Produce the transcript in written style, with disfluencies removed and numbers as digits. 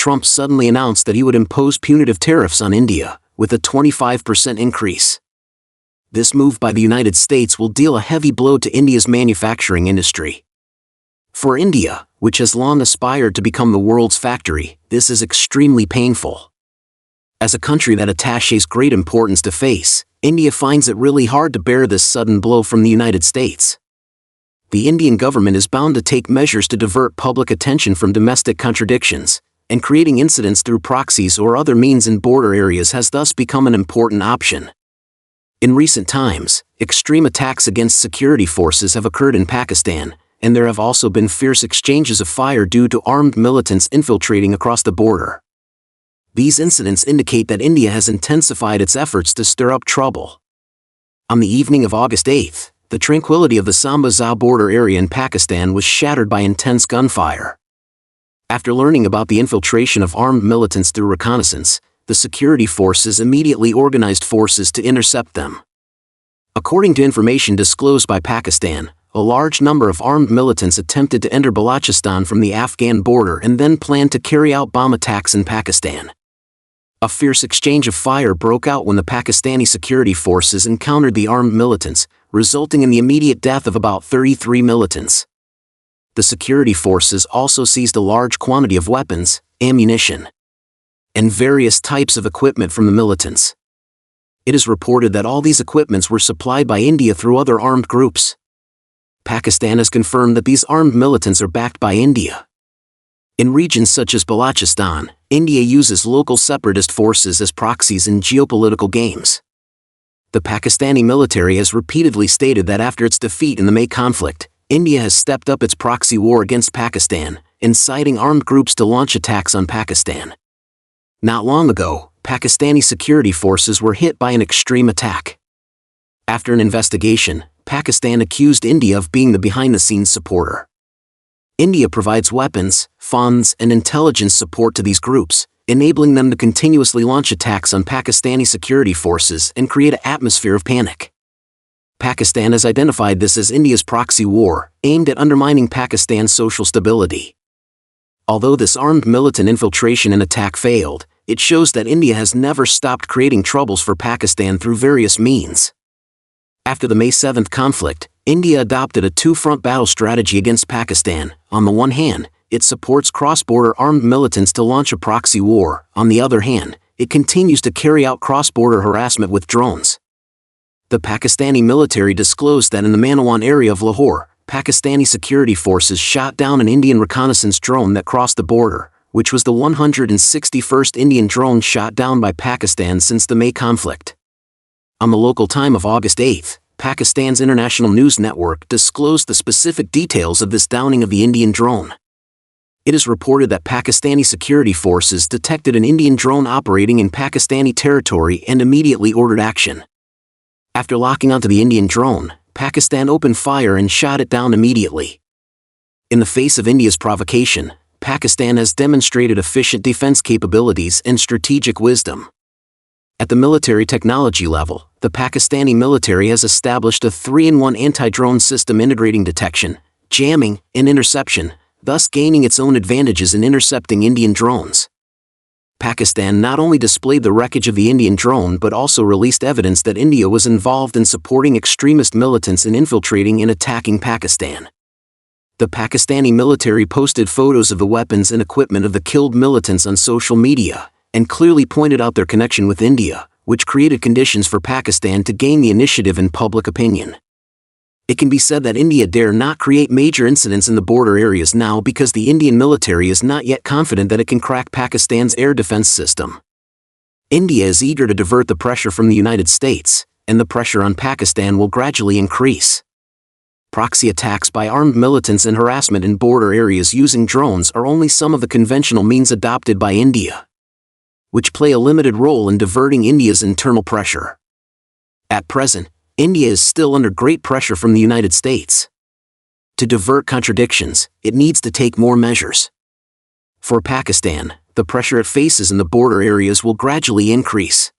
Trump suddenly announced that he would impose punitive tariffs on India, with a 25% increase. This move by the United States will deal a heavy blow to India's manufacturing industry. For India, which has long aspired to become the world's factory, this is extremely painful. As a country that attaches great importance to face, India finds it really hard to bear this sudden blow from the United States. The Indian government is bound to take measures to divert public attention from domestic contradictions, and creating incidents through proxies or other means in border areas has thus become an important option. In recent times, extreme attacks against security forces have occurred in Pakistan, and there have also been fierce exchanges of fire due to armed militants infiltrating across the border. These incidents indicate that India has intensified its efforts to stir up trouble. On the evening of August 8th, the tranquility of the Sambazar border area in Pakistan was shattered by intense gunfire. After learning about the infiltration of armed militants through reconnaissance, the security forces immediately organized forces to intercept them. According to information disclosed by Pakistan, a large number of armed militants attempted to enter Balochistan from the Afghan border and then planned to carry out bomb attacks in Pakistan. A fierce exchange of fire broke out when the Pakistani security forces encountered the armed militants, resulting in the immediate death of about 33 militants. The security forces also seized a large quantity of weapons, ammunition, and various types of equipment from the militants. It is reported that all these equipments were supplied by India through other armed groups. Pakistan has confirmed that these armed militants are backed by India. In regions such as Balochistan, India uses local separatist forces as proxies in geopolitical games. The Pakistani military has repeatedly stated that after its defeat in the May conflict, India has stepped up its proxy war against Pakistan, inciting armed groups to launch attacks on Pakistan. Not long ago, Pakistani security forces were hit by an extreme attack. After an investigation, Pakistan accused India of being the behind-the-scenes supporter. India provides weapons, funds, and intelligence support to these groups, enabling them to continuously launch attacks on Pakistani security forces and create an atmosphere of panic. Pakistan has identified this as India's proxy war, aimed at undermining Pakistan's social stability. Although this armed militant infiltration and attack failed, it shows that India has never stopped creating troubles for Pakistan through various means. After the May 7th conflict, India adopted a two-front battle strategy against Pakistan. On the one hand, it supports cross-border armed militants to launch a proxy war. On the other hand, it continues to carry out cross-border harassment with drones. The Pakistani military disclosed that in the Manawan area of Lahore, Pakistani security forces shot down an Indian reconnaissance drone that crossed the border, which was the 161st Indian drone shot down by Pakistan since the May conflict. On the local time of August 8th, Pakistan's international news network disclosed the specific details of this downing of the Indian drone. It is reported that Pakistani security forces detected an Indian drone operating in Pakistani territory and immediately ordered action. After locking onto the Indian drone, Pakistan opened fire and shot it down immediately. In the face of India's provocation, Pakistan has demonstrated efficient defense capabilities and strategic wisdom. At the military technology level, the Pakistani military has established a 3-in-1 anti-drone system integrating detection, jamming, and interception, thus gaining its own advantages in intercepting Indian drones. Pakistan not only displayed the wreckage of the Indian drone but also released evidence that India was involved in supporting extremist militants in infiltrating and attacking Pakistan. The Pakistani military posted photos of the weapons and equipment of the killed militants on social media, and clearly pointed out their connection with India, which created conditions for Pakistan to gain the initiative in public opinion. It can be said that India dare not create major incidents in the border areas now because the Indian military is not yet confident that it can crack Pakistan's air defense system. India is eager to divert the pressure from the United States, and the pressure on Pakistan will gradually increase. Proxy attacks by armed militants and harassment in border areas using drones are only some of the conventional means adopted by India, which play a limited role in diverting India's internal pressure. At present, India is still under great pressure from the United States. To divert contradictions, it needs to take more measures. For Pakistan, the pressure it faces in the border areas will gradually increase.